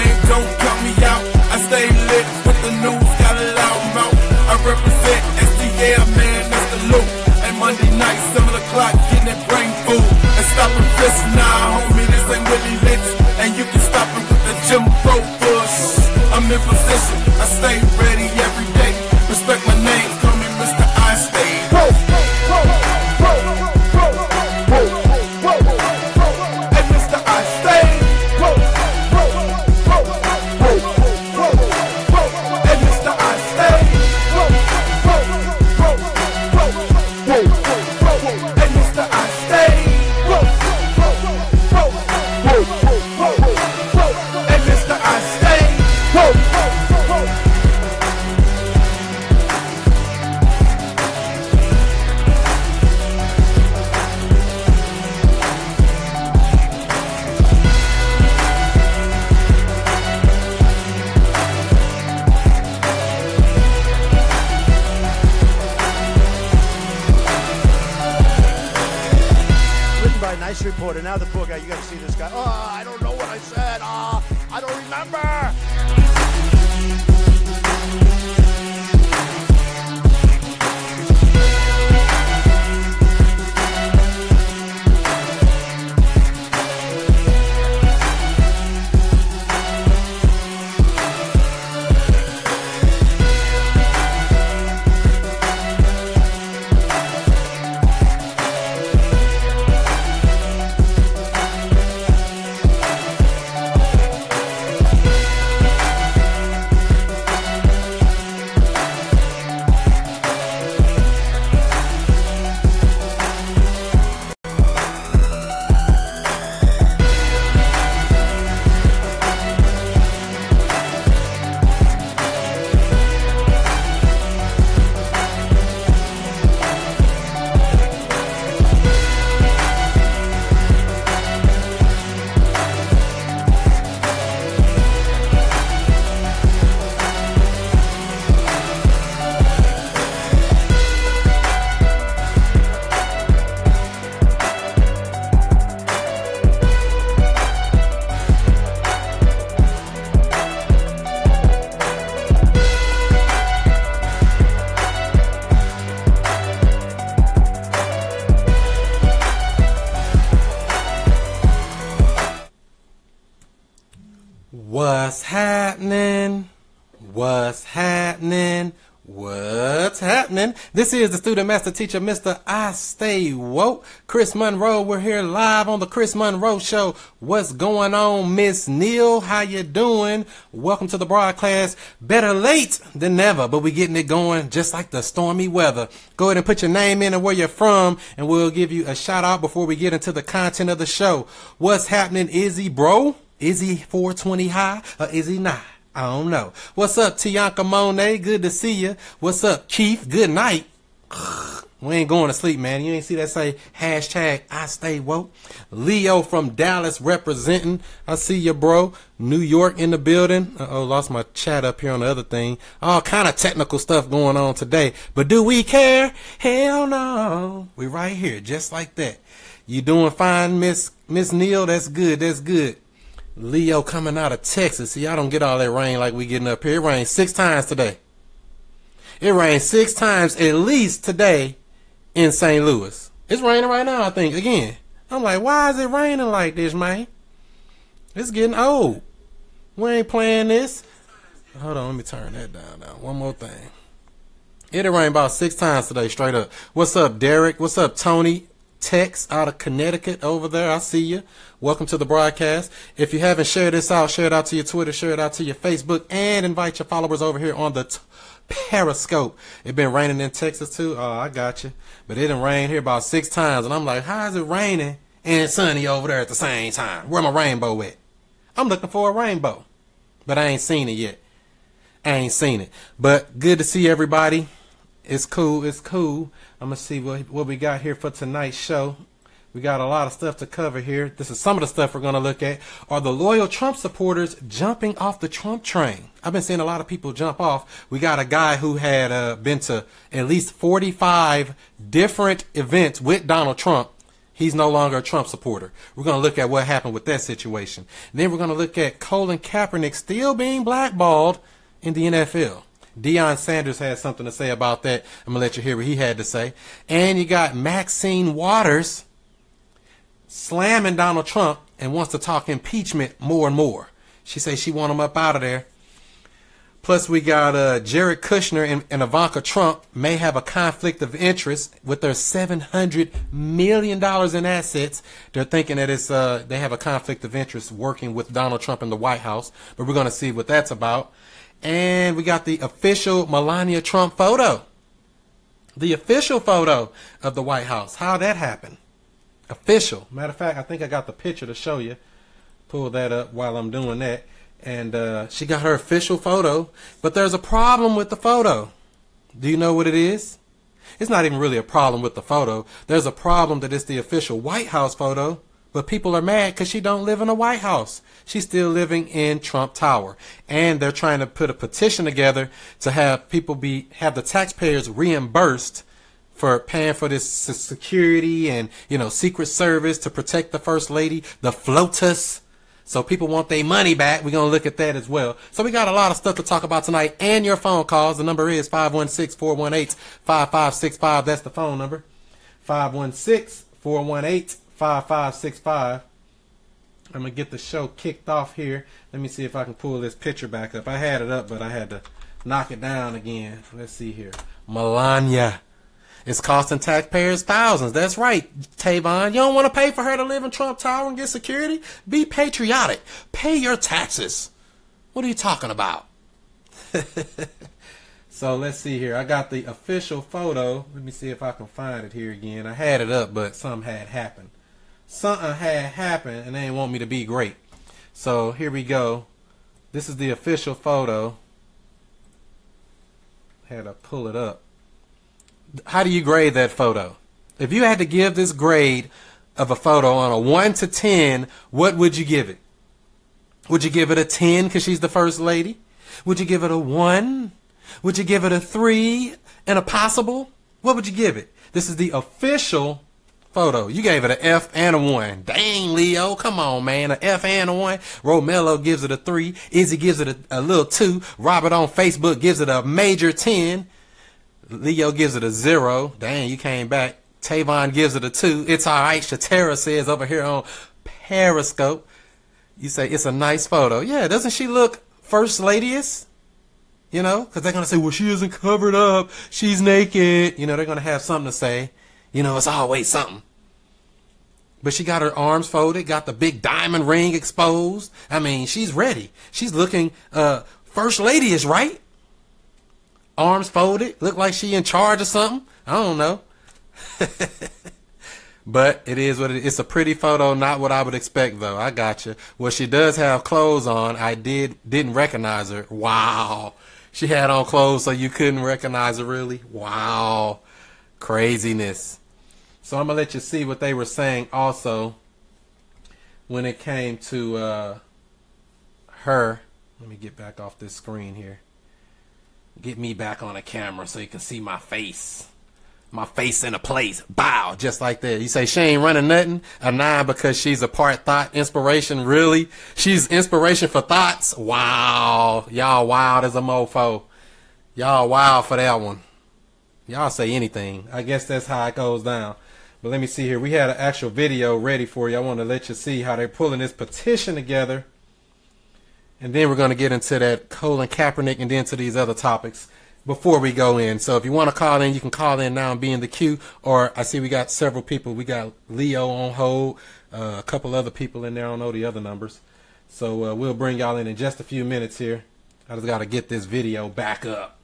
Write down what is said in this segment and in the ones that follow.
game, don't count me out. I stay lit with the news, got a loud mouth. I represent STL, man, that's the loop. And Monday night, 7 o'clock, getting that brain food. And stopping fists, nah, homie, this ain't Willie Lynch. And you can stop it with the Jim Crow push. I'm in position, I stay ready every day. Respect my name, call me Mr. I Stay. Hey, Mr. I Stay. Hey, Mr. I Stay. Hey, Mr. I Stay. Hey, Mr. I Stay. Nice reporter. Now the poor guy, you got to see this guy. Oh, I don't know what I said. I don't remember. What's happening? What's happening? What's happening? This is the student master teacher, Mr. I Stay Woke, Chris Monroe. We're here live on the Chris Monroe Show. What's going on, Miss Neal? How you doing? Welcome to the broadcast. Better late than never, but we're getting it going just like the stormy weather. Go ahead and put your name in and where you're from, and we'll give you a shout out before we get into the content of the show. What's happening, Izzy, bro? Is he 420 high or is he not? I don't know. What's up, Tianka Monet? Good to see you. What's up, Keith? Good night. We ain't going to sleep, man. You ain't see that say hashtag I Stay Woke. Leo from Dallas representing. I see you, bro. New York in the building. Uh-oh, lost my chat up here on the other thing. All kind of technical stuff going on today. But do we care? Hell no. We right here, just like that. You doing fine, Miss Neal? That's good. That's good. Leo coming out of Texas. See, I don't get all that rain like we getting up here. It rained 6 times today. It rained 6 times at least today in St. Louis. It's raining right now, I think, again. I'm like, why is it raining like this, man? It's getting old. We ain't playing this. Hold on, let me turn that down now. One more thing. It'll rain about 6 times today, straight up. What's up, Derek? What's up, Tony? Tex out of Connecticut over there. I see you. Welcome to the broadcast. If you haven't shared this out, share it out to your Twitter, share it out to your Facebook, and invite your followers over here on the Periscope. It been raining in Texas too. Oh, I got you. But it done rained here about 6 times, and I'm like, how is it raining and sunny over there at the same time? Where my rainbow at? I'm looking for a rainbow, but I ain't seen it yet. I ain't seen it. But good to see everybody. It's cool. It's cool. I'm going to see what we got here for tonight's show. We got a lot of stuff to cover here. This is some of the stuff we're going to look at. Are the loyal Trump supporters jumping off the Trump train? I've been seeing a lot of people jump off. We got a guy who had been to at least 45 different events with Donald Trump. He's no longer a Trump supporter. We're going to look at what happened with that situation. And then we're going to look at Colin Kaepernick still being blackballed in the NFL. Deion Sanders has something to say about that. I'm going to let you hear what he had to say. And you got Maxine Waters slamming Donald Trump and wants to talk impeachment more and more. She says she want him up out of there. Plus, we got Jared Kushner and Ivanka Trump may have a conflict of interest with their $700 million in assets. They're thinking that it's they have a conflict of interest working with Donald Trump in the White House. But we're going to see what that's about. And we got the official Melania Trump photo. The official photo of the White House. How that happened. Official. Matter of fact, I think I got the picture to show you. Pull that up while I'm doing that. And she got her official photo, but there's a problem with the photo. Do you know what it is? It's not even really a problem with the photo. There's a problem that it's the official White House photo, but people are mad because she don't live in a White House. She's still living in Trump Tower. And they're trying to put a petition together to have people have the taxpayers reimbursed for paying for this security and, you know, Secret Service to protect the First Lady, the FLOTUS. So people want their money back. We're going to look at that as well. So we got a lot of stuff to talk about tonight and your phone calls. The number is 516-418-5565. That's the phone number. 516-418-5565. I'm going to get the show kicked off here. Let me see if I can pull this picture back up. I had it up, but I had to knock it down again. Let's see here. Melania. It's costing taxpayers thousands. That's right, Tavon. You don't want to pay for her to live in Trump Tower and get security? Be patriotic. Pay your taxes. What are you talking about? So let's see here. I got the official photo. Let me see if I can find it here again. I had it up, but something had happened. Something had happened, and they didn't want me to be great. So here we go. This is the official photo. Had to pull it up. How do you grade that photo? If you had to give this grade of a photo on a 1 to 10, what would you give it? Would you give it a 10 because she's the First Lady? Would you give it a 1? Would you give it a 3 and a possible? What would you give it? This is the official photo. You gave it an F and a 1. Dang, Leo. Come on, man. An F and a 1. Romello gives it a 3. Izzy gives it a little 2. Robert on Facebook gives it a major 10. Leo gives it a 0. Dang, you came back. Tavon gives it a 2. It's all right. Shatera says over here on Periscope. You say it's a nice photo. Yeah, doesn't she look First Lady-ish? You know, because they're going to say, well, she isn't covered up. She's naked. You know, they're going to have something to say. You know, it's always something. But she got her arms folded, got the big diamond ring exposed. I mean, she's ready. She's looking First Lady-ish, right? Arms folded, look like she in charge of something. I don't know. But it is what it is. It's a pretty photo, not what I would expect though. I got you. Well, she does have clothes on. I didn't recognize her. Wow. She had on clothes so you couldn't recognize her, really? Wow. Craziness. So I'm going to let you see what they were saying also when it came to her. Let me get back off this screen here. Get me back on the camera so you can see my face. My face in a place. Bow. Just like that. You say she ain't running nothing? A 9 because she's a part thought inspiration? Really? She's inspiration for thoughts? Wow. Y'all wild as a mofo. Y'all wild for that one. Y'all say anything. I guess that's how it goes down. But let me see here. We had an actual video ready for you. I want to let you see how they're pulling this petition together. And then we're going to get into that Colin Kaepernick and then to these other topics before we go in. So if you want to call in, you can call in now and be in the queue. Or I see we got several people. We got Leo on hold, a couple other people in there. I don't know the other numbers. So we'll bring y'all in just a few minutes here. I just got to get this video back up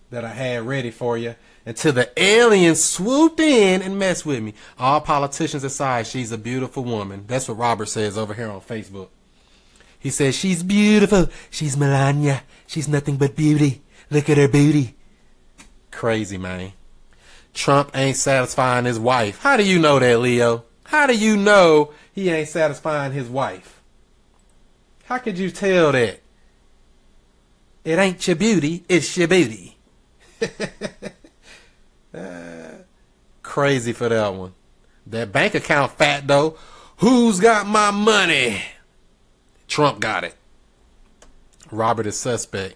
that I had ready for you. Until the aliens swooped in and messed with me. All politicians aside, she's a beautiful woman. That's what Robert says over here on Facebook. He says, she's beautiful. She's Melania. She's nothing but beauty. Look at her booty. Crazy, man. Trump ain't satisfying his wife. How do you know that, Leo? How do you know he ain't satisfying his wife? How could you tell that? It ain't your beauty, it's your booty. Crazy for that one. That bank account fat, though. Who's got my money? Trump got it. Robert is suspect.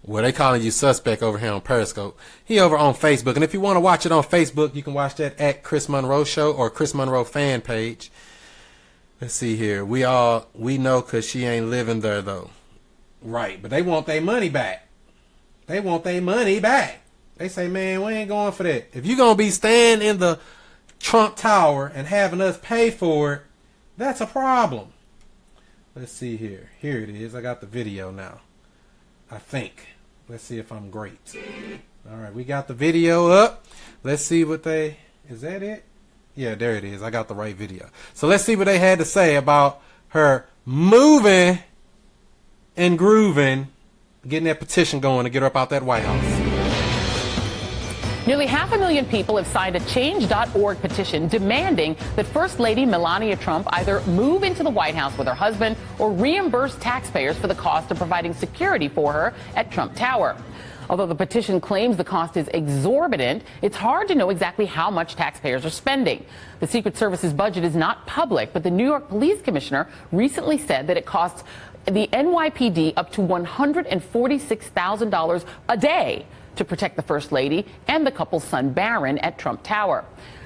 Well, they calling you suspect over here on Periscope. He over on Facebook. And if you want to watch it on Facebook, you can watch that at Chris Monroe Show or Chris Monroe fan page. Let's see here. We know because she ain't living there, though. Right. But they want their money back. They want their money back. They say, man, we ain't going for that. If you're going to be staying in the Trump Tower and having us pay for it, that's a problem. Let's see here. Here it is. I got the video now. I think. Let's see if I'm great. All right, we got the video up. Let's see what they... Is that it? Yeah, there it is. I got the right video. So let's see what they had to say about her moving and grooving, getting that petition going to get her up out that White House. Nearly 500,000 people have signed a Change.org petition demanding that First Lady Melania Trump either move into the White House with her husband or reimburse taxpayers for the cost of providing security for her at Trump Tower. Although the petition claims the cost is exorbitant, it's hard to know exactly how much taxpayers are spending. The Secret Service's budget is not public, but the New York Police Commissioner recently said that it costs the NYPD up to $146,000 a day to protect the First Lady and the couple's son Barron at Trump Tower.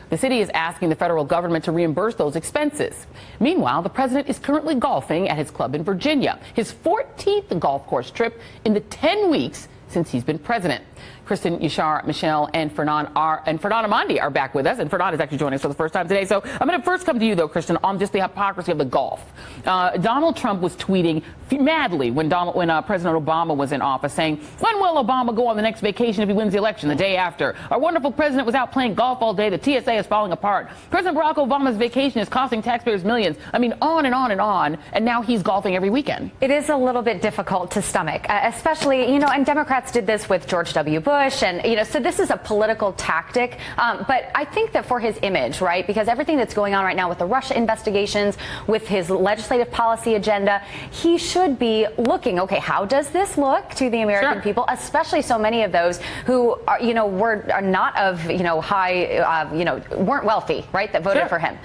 The city is asking the federal government to reimburse those expenses. Meanwhile, the president is currently golfing at his club in Virginia, his 14th golf course trip in the 10 weeks since he's been president. Kristen, Yashar, Michelle, and Fernand Amandi are back with us, and Fernand is actually joining us for the first time today. So I'm going to first come to you, though, Kristen, on just the hypocrisy of the golf. Donald Trump was tweeting madly when President Obama was in office, saying, when will Obama go on the next vacation if he wins the election? The day after. Our wonderful president was out playing golf all day. The TSA is falling apart. President Barack Obama's vacation is costing taxpayers millions. I mean, on and on and on. And now he's golfing every weekend. It is a little bit difficult to stomach, especially, and Democrats did this with George W. Bush. And, so this is a political tactic. But I think that for his image, right, because everything that's going on right now with the Russia investigations, with his legislative policy agenda, he should be looking, okay, how does this look to the American people, especially so many of those who are, were not of, high, weren't wealthy, right, that voted for him.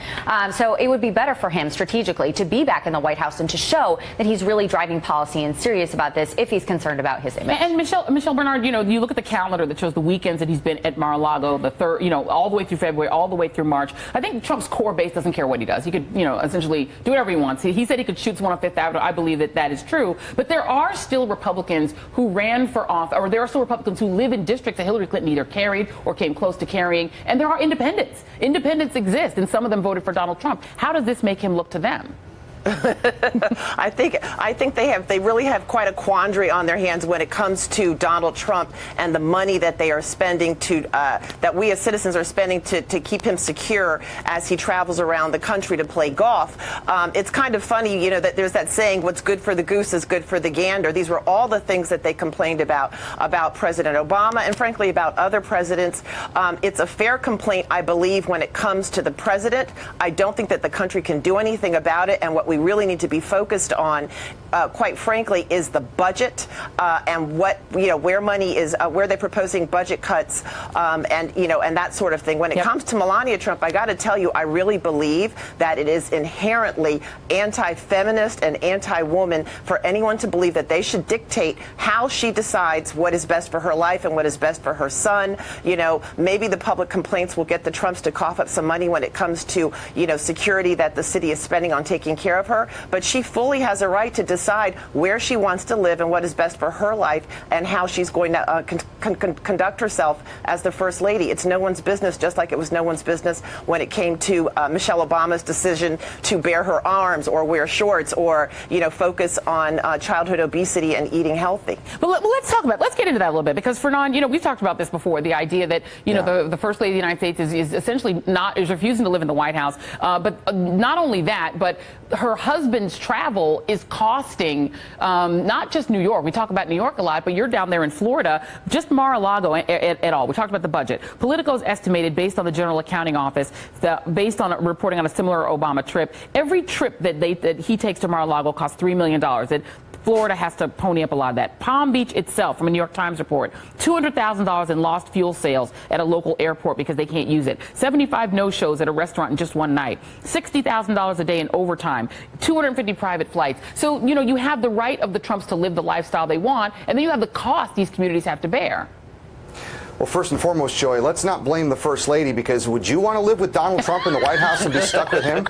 So it would be better for him strategically to be back in the White House and to show that he's really driving policy and serious about this if he's concerned about his image. And Michelle Bernard, you look at the calendar that shows the weekends that he's been at Mar-a-Lago, the third, all the way through February, all the way through March. I think Trump's core base doesn't care what he does. He could, essentially do whatever he wants. He said he could shoot someone on Fifth Avenue. I believe that is true. But there are still Republicans who ran for office, or there are still Republicans who live in districts that Hillary Clinton either carried or came close to carrying. And there are independents. Independents exist, and some of them voted for Donald Trump. How does this make him look to them? I think they really have quite a quandary on their hands when it comes to Donald Trump and the money that they are spending that we as citizens are spending to keep him secure as he travels around the country to play golf. It's kind of funny, that there's that saying, what's good for the goose is good for the gander. These were all the things that they complained about President Obama and frankly about other presidents. It's a fair complaint, I believe, when it comes to the president. I don't think that the country can do anything about it, and what we really need to be focused on, quite frankly, is the budget and where money is, where they're proposing budget cuts, and that sort of thing. When it comes to Melania Trump, I got to tell you, I really believe that it is inherently anti-feminist and anti-woman for anyone to believe that they should dictate how she decides what is best for her life and what is best for her son. Maybe the public complaints will get the Trumps to cough up some money when it comes to, security that the city is spending on taking care of her, but she fully has a right to decide where she wants to live and what is best for her life and how she's going to conduct herself as the First Lady. It's no one's business, just like it was no one's business when it came to Michelle Obama's decision to bare her arms or wear shorts or, focus on childhood obesity and eating healthy. But let's get into that a little bit, because Fernand, we've talked about this before, the idea that, the First Lady of the United States is essentially is refusing to live in the White House. But not only that, but her husband's travel is costing not just New York. We talk about New York a lot, but you're down there in Florida, just Mar-a-Lago at all. We talked about the budget. Politico's estimated, based on the General Accounting Office, based on reporting on a similar Obama trip, every trip that he takes to Mar-a-Lago costs $3 million. Florida has to pony up a lot of that. Palm Beach itself, from a New York Times report, $200,000 in lost fuel sales at a local airport because they can't use it. 75 no-shows at a restaurant in just one night. $60,000 a day in overtime. 250 private flights. So, you know, you have the right of the Trumps to live the lifestyle they want, and then you have the cost these communities have to bear. Well, first and foremost, Joy, let's not blame the First Lady, because would you want to live with Donald Trump in the White House and be stuck with him?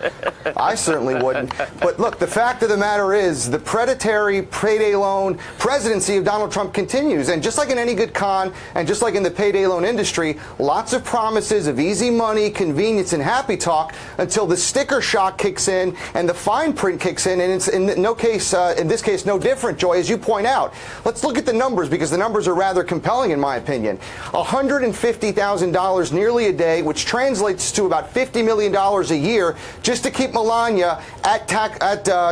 I certainly wouldn't. But look, the fact of the matter is the predatory payday loan presidency of Donald Trump continues. And just like in any good con, and just like in the payday loan industry, lots of promises of easy money, convenience, and happy talk until the sticker shock kicks in and the fine print kicks in. And it's in this case, no different, Joy, as you point out. Let's look at the numbers, because the numbers are rather compelling, in my opinion. $150,000 nearly a day, which translates to about $50 million a year, just to keep Melania at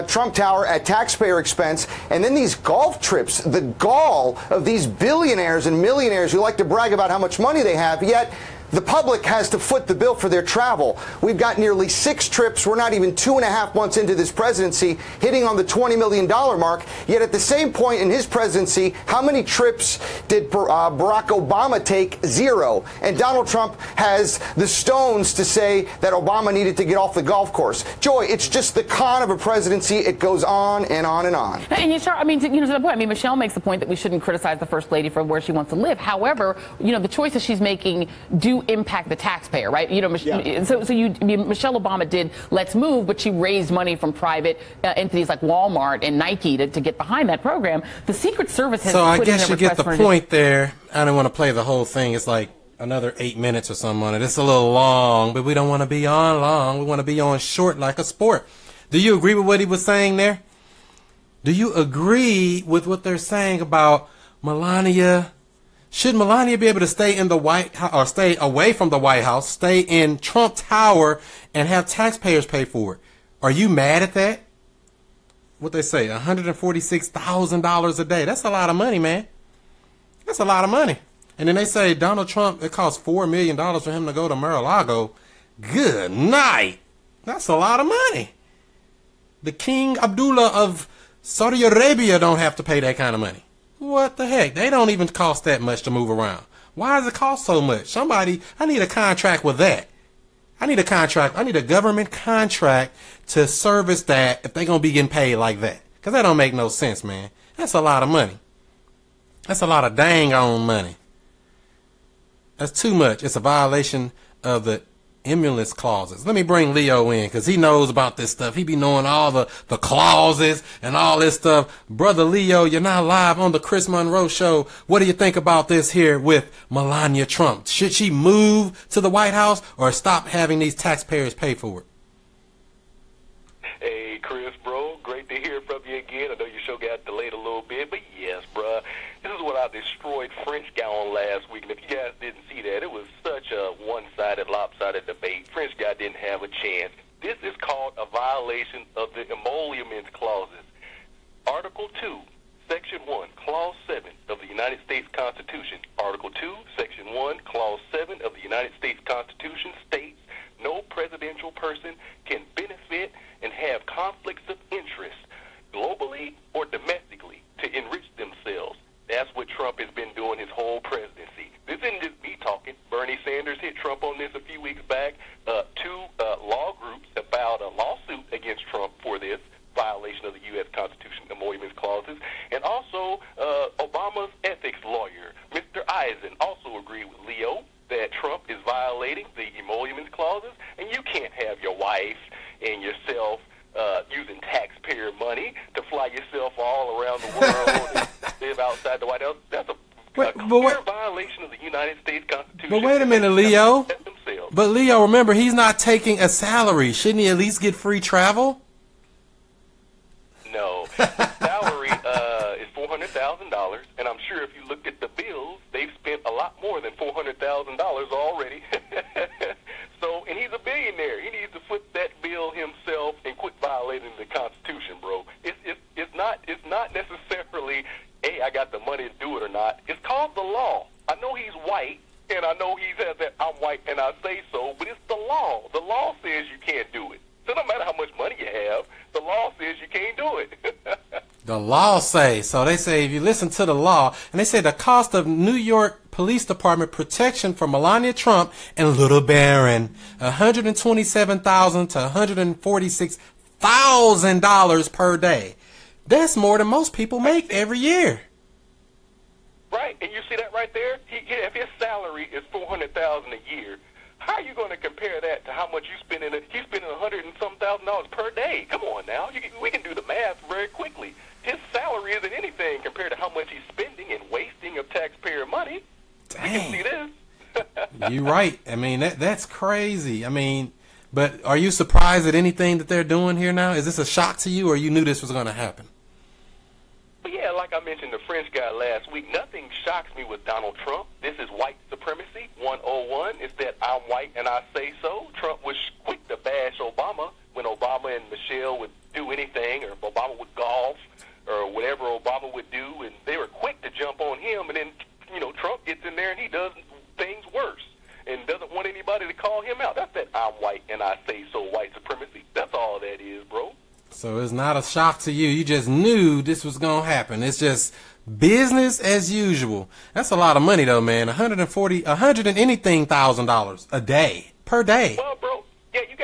Trump Tower at taxpayer expense. And then these golf trips, the gall of these billionaires and millionaires who like to brag about how much money they have, yet the public has to foot the bill for their travel. We've got nearly 6 trips. We're not even 2.5 months into this presidency, hitting on the $20 million mark. Yet at the same point in his presidency, how many trips did Barack Obama take? 0. And Donald Trump has the stones to say that Obama needed to get off the golf course. Joy, it's just the con of a presidency. It goes on and on and on. And you start, I mean, to the point. I mean, Michelle makes the point that we shouldn't criticize the First Lady for where she wants to live. However, you know, the choices she's making do impact the taxpayer, right? You know, Michelle Obama did Let's Move, but she raised money from private entities like Walmart and Nike to get behind that program. The Secret Service has. So I guess you get the point there. I don't want to play the whole thing. It's like another 8 minutes or something on it. It's a little long, but we don't want to be on long. We want to be on short like a sport. Do you agree with what he was saying there? Do you agree with what they're saying about Melania? Should Melania be able to stay in the White House, or stay away from the White House, stay in Trump Tower, and have taxpayers pay for it? Are you mad at that? What they say, $146,000 a day. That's a lot of money, man. That's a lot of money. And then they say Donald Trump, it costs $4 million for him to go to Mar-a-Lago. Good night. That's a lot of money. The King Abdullah of Saudi Arabia don't have to pay that kind of money. What the heck? They don't even cost that much to move around. Why does it cost so much? I need a contract with that. I need a contract. I need a government contract to service that if they're going to be getting paid like that. Because that don't make no sense, man. That's a lot of money. That's a lot of dang on money. That's too much. It's a violation of the emulous clauses. Let me bring Leo in, because he knows about this stuff. He be knowing all the clauses and all this stuff. Brother Leo, you're not live on the Chris Monroe Show. What do you think about this here with Melania Trump? Should she move to the White House or stop having these taxpayers pay for it? Hey, Chris, bro. Great to hear from you again. I know your show got delayed a little bit, but yes, bro. This is what I destroyed French guy on last week, and if you guys didn't see that, it was such a one-sided, lopsided debate. French guy didn't have a chance. This is called a violation of the emoluments clauses. Article 2, Section 1, Clause 7 of the United States Constitution. Article 2, Section 1, Clause 7 of the United States Constitution states, no presidential person can benefit and have conflicts of interest globally or domestically to enrich themselves. That's what Trump has been doing his whole presidency. This isn't just me talking. Bernie Sanders hit Trump on this a few weeks back. Two law groups filed a lawsuit against Trump for this violation of the U.S. Constitution emoluments clauses. And also, Obama's ethics lawyer, Mr. Eisen, also agreed with Leo that Trump is violating the emoluments clauses, and you can't have your wife and yourself using taxpayer money to fly yourself all around the world and live outside the White House. That's a clear violation of the United States Constitution. But wait a minute, Leo. But Leo, remember, he's not taking a salary. Shouldn't he at least get free travel? No. His salary is $400,000, and I'm sure if you look at the bills, they've spent a lot more than $400,000 already. So, and he's a billionaire. He needs to foot that bill himself and quit violating the Constitution, bro. It's not necessarily, hey, I got the money to do it or not. It's called the law. I know he's white, and I know he says that I'm white and I say so, but it's the law. The law says you can't do it. So no matter how much money you have, the law says you can't do it. The law say? So they say if you listen to the law, and they say the cost of New York Police Department protection for Melania Trump and Little Barron, $127,000 to $146,000 per day. That's more than most people make every year. Right, and you see that right there? If his salary is $400,000 a year, how are you going to compare that to how much you spend in it? He's spending $100 and some $1,000 per day. Come on now, we can do the math very quickly. His salary isn't anything compared to how much he's spending and wasting of taxpayer money. Dang. You can see this. You're right. I mean, that's crazy. I mean, but are you surprised at anything that they're doing here now? Is this a shock to you, or you knew this was going to happen? But yeah, like I mentioned the French guy last week, nothing shocks me with Donald Trump. This is white supremacy 101. It's that I'm white and I say so. Trump was quick to bash Obama when Obama and Michelle would do anything, or Obama would golf, or whatever Obama would do, and they were quick to jump on him. And then, Trump gets in there and he does things worse and doesn't want anybody to call him out. That's that I'm white and I say so white supremacy. That's all that is, bro. So it's not a shock to you. You just knew this was going to happen. It's just business as usual. That's a lot of money, though, man. $100 and anything $1,000 a day, per day. Well, bro, you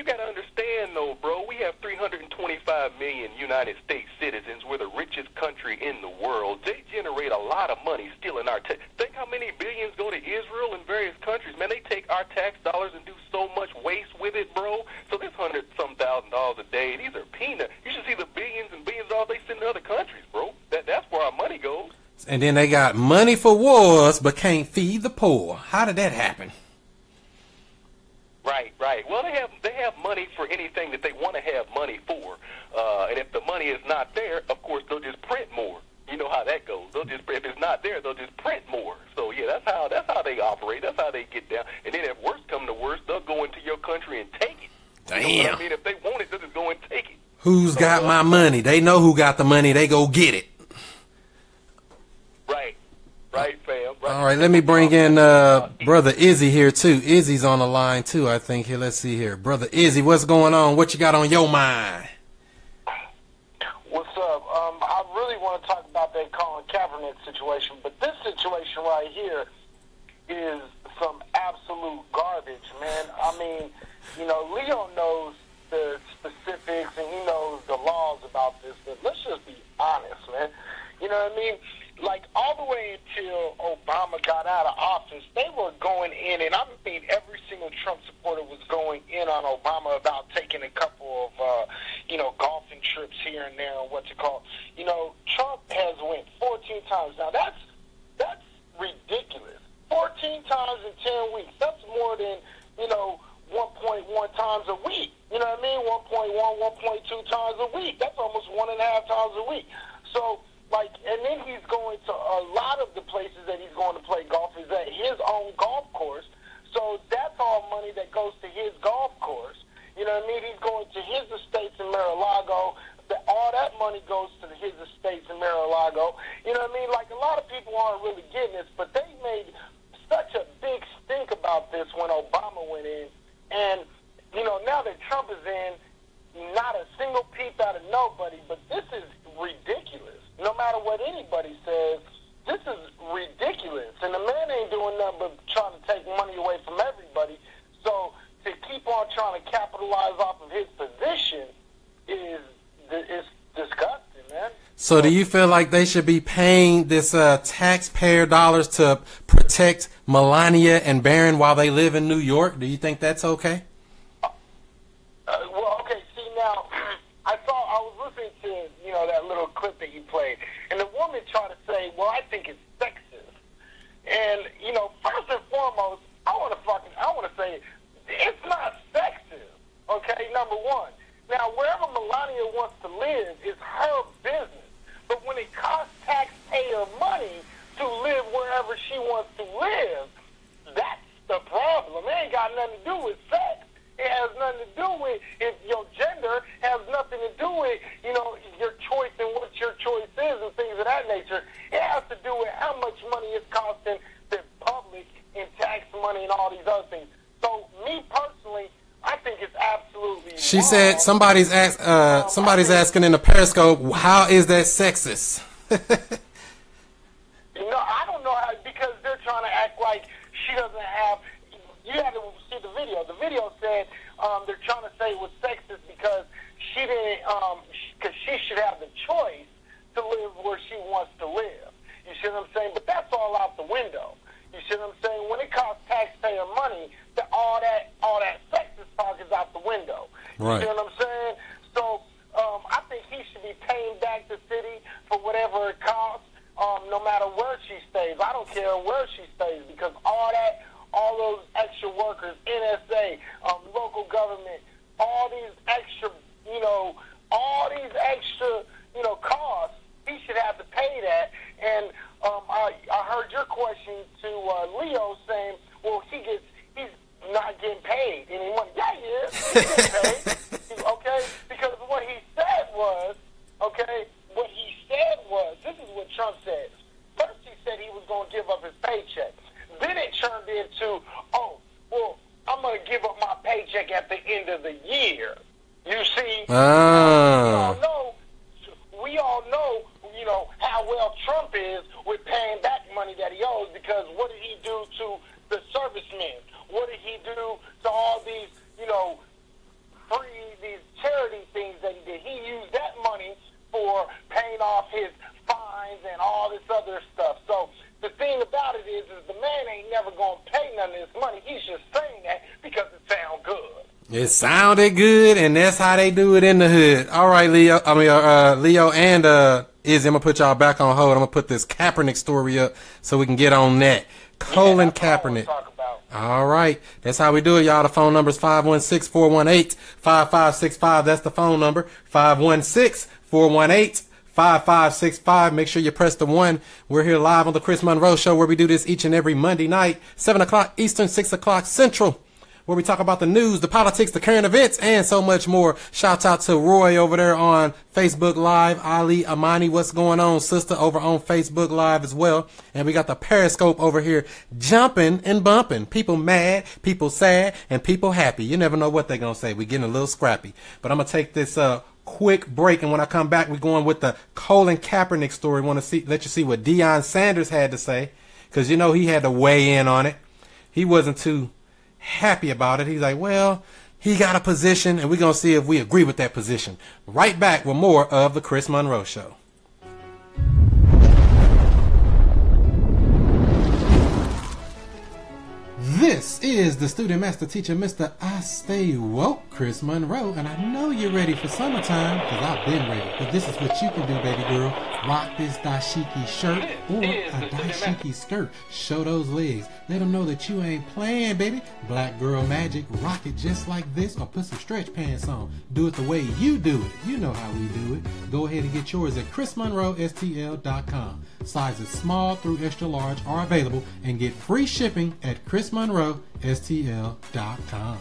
gotta understand, though, bro. We have 325 million United States citizens. We're the richest country in the world. They generate a lot of money still in our think how many billions go to Israel and various countries. Man, they take our tax dollars and do so much waste with it, bro. So this $100-some thousand a day, these are peanuts. You should see the billions and billions of dollars they send to other countries, bro. That's where our money goes. And then they got money for wars, but can't feed the poor. How did that happen? Right. Well, they have money for anything that they want to have money for, and if the money is not there, of course they'll just print more. You know how that goes. If it's not there, they'll just print more. So yeah, that's how they operate. That's how they get down. And then if worse come to worse, they'll go into your country and take it. Damn. You know what I mean? If they want it, they'll just go and take it. Who's got my money? They know who got the money. They go get it. Right, fam. Right. All right, let me bring in Brother Izzy here, too. Izzy's on the line, too, I think. Here, let's see here. Brother Izzy, what's going on? What you got on your mind? What's up? I really want to talk about that Colin Kaepernick situation, but this situation right here is some absolute garbage, man. I mean, Leo knows the specifics and he knows the laws about this, but let's just be honest, man. You know what I mean? Like, all the way until Obama got out of office, they were going in, and I mean every single Trump supporter was going in on Obama about taking a couple of, golfing trips here and there and Trump has went 14 times. Now, that's ridiculous. 14 times in 10 weeks. That's more than, 1.1 times a week. You know what I mean? 1.1, 1.2 times a week. That's almost 1.5 times a week. So, and then he's going to a lot of the places that he's going to play golf is at his own golf course. So that's all money that goes to his golf course. You know what I mean? He's going to his estates in Mar-a-Lago. All that money goes to his estates in Mar-a-Lago. You know what I mean? Like, a lot of people aren't really getting this, but they made such a big stink about this when Obama went in. And, now that Trump is in, not a single peep out of nobody, but this is ridiculous. No matter what anybody says, this is ridiculous. And the man ain't doing nothing but trying to take money away from everybody. So to keep on trying to capitalize off of his position is disgusting, man. So do you feel like they should be paying this taxpayer dollars to protect Melania and Barron while they live in New York? Do you think that's okay? Well, okay, see, now, I was listening to, that little clip that you played, and the woman tried to say, well, I think it's sexist. And, first and foremost, I want to say it's not sexist, okay, number one. Now, wherever Melania wants to live is her business. But when it costs taxpayer money to live wherever she wants to live, that's the problem. It ain't got nothing to do with sex. It has nothing to do with if your gender, has nothing to do with, your choice and what your choice is and things of that nature. It has to do with how much money it's costing the public in tax money and all these other things. So, me personally, I think it's absolutely absolutely. She wrong. said somebody's asking in the Periscope, how is that sexist? No, I don't know how, because they're trying to act like she doesn't have. You had to see the video. The video said they're trying to say it was sexist because she didn't, because she should have the choice to live where she wants to live. You see what I'm saying? But that's all out the window. You see what I'm saying? When it costs taxpayer money, all that sexist talk is out the window. Right. You see what I'm saying? So I think he should be paying back the city for whatever it costs, no matter where she stays. I don't care where she stays, because all those extra workers, NSA, local government, all these extra, costs, he should have to pay that. And I heard your question to Leo saying, well, he's not getting paid any money. Yeah, he is. He's getting paid. Okay? Because what he said was, this is what Trump said. First he said he was going to give up his paycheck. Then it turned into, I'm going to give up my paycheck at the end of the year. You see? We all know, how well Trump is with paying back money that he owes, because what did he do to the servicemen? What did he do to all these, these charity things that he did? He used that money for paying off his fines and all this other stuff. So the thing about it is the man ain't never going to pay none of this money. He's just saying that because it sounds good. It sounded good, and that's how they do it in the hood. All right, Leo and Izzy, I'm going to put y'all back on hold. I'm going to put this Kaepernick story up so we can get on that. Colin Kaepernick. All right. That's how we do it, y'all. The phone number is 516-418-5565. That's the phone number, 516-418-5565. Make sure you press the 1. We're here live on the Chris Monroe Show, where we do this each and every Monday night, 7 o'clock Eastern, 6 o'clock Central, where we talk about the news, the politics, the current events, and so much more. Shouts out to Roy over there on Facebook Live. Ali Amani, what's going on, sister, over on Facebook Live as well. And we got the Periscope over here jumping and bumping. People mad, people sad, and people happy. You never know what they're going to say. We're getting a little scrappy. But I'm going to take this quick break, and when I come back, we're going with the Colin Kaepernick story. Want to let you see what Deion Sanders had to say, because he had to weigh in on it. He wasn't too happy about it. He's like, well, he got a position, and we're going to see if we agree with that position. Right back with more of the Chris Monroe Show. This is the student master teacher, Mr. I Stay Woke, Chris Monroe, and I know you're ready for summertime, because I've been ready. But this is what you can do, baby girl. Rock this dashiki shirt or a dashiki skirt. Show those legs. Let them know that you ain't playing, baby. Black girl magic. Rock it just like this, or put some stretch pants on. Do it the way you do it. You know how we do it. Go ahead and get yours at ChrisMonroeSTL.com. Sizes small through extra large are available, and get free shipping at ChrisMonroeSTL.com.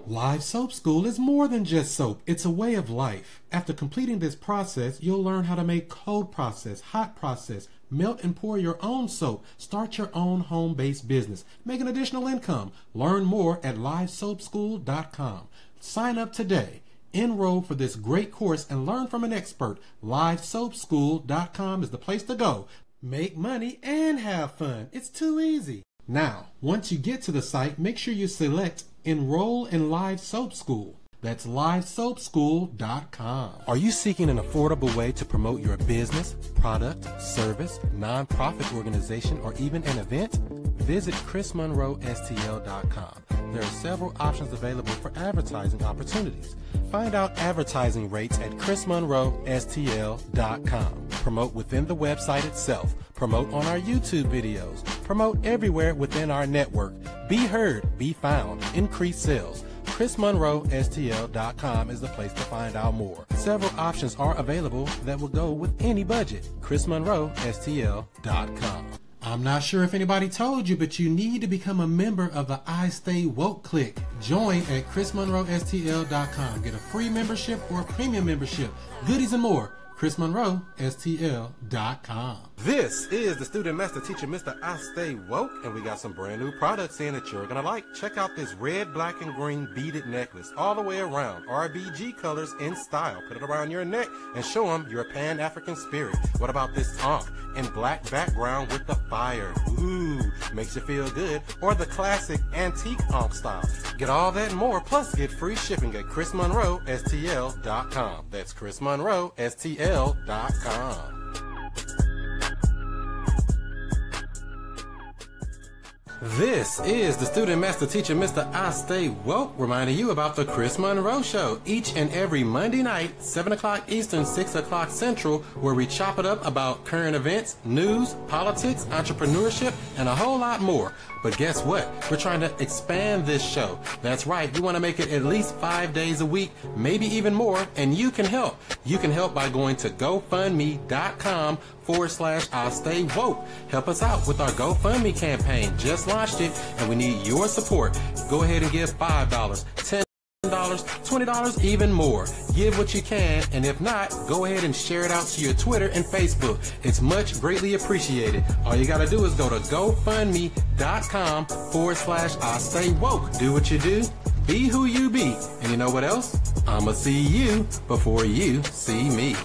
Live Soap School is more than just soap. It's a way of life. After completing this process, you'll learn how to make cold process, hot process, melt and pour your own soap, start your own home-based business, make an additional income. Learn more at livesoapschool.com. Sign up today. Enroll for this great course and learn from an expert. livesoapschool.com is the place to go. Make money and have fun. It's too easy. Now, once you get to the site, make sure you select Enroll in Live Soap School. That's livesoapschool.com. Are you seeking an affordable way to promote your business, product, service, nonprofit organization, or even an event? Visit ChrisMonroeSTL.com. there are several options available for advertising opportunities. Find out advertising rates at chrismonroestl.com. Promote within the website itself. Promote on our YouTube videos. Promote everywhere within our network. Be heard, be found, increase sales. chrismonroestl.com is the place to find out more. Several options are available that will go with any budget. chrismonroestl.com. I'm not sure if anybody told you, but you need to become a member of the I Stay Woke clique. Join at chrismonroestl.com. Get a free membership or a premium membership, goodies and more. chrismonroestl.com. This is the Student Master Teacher, Mr. I Stay Woke, and we got some brand new products in that you're going to like. Check out this red, black, and green beaded necklace all the way around. RBG colors in style. Put it around your neck and show them your Pan-African spirit. What about this ankh in black background with the fire? Ooh, makes you feel good. Or the classic antique ankh style. Get all that and more, plus get free shipping at chrismonroestl.com. That's chrismonroestl.com. This is the Student Master Teacher, Mr. I Stay Woke, reminding you about the Chris Monroe Show each and every Monday night, 7 o'clock Eastern, 6 o'clock Central, where we chop it up about current events, news, politics, entrepreneurship, and a whole lot more. But guess what? We're trying to expand this show. That's right. We want to make it at least 5 days a week, maybe even more, and you can help. You can help by going to GoFundMe.com/I Stay Woke. Help us out with our GoFundMe campaign. Just launched it, and we need your support. Go ahead and give $5, $10, $20, even more. Give what you can, and if not, go ahead and share it out to your Twitter and Facebook. It's much greatly appreciated. All you gotta do is go to GoFundMe.com/I Stay Woke. Do what you do, be who you be, and you know what else? I'ma see you before you see me.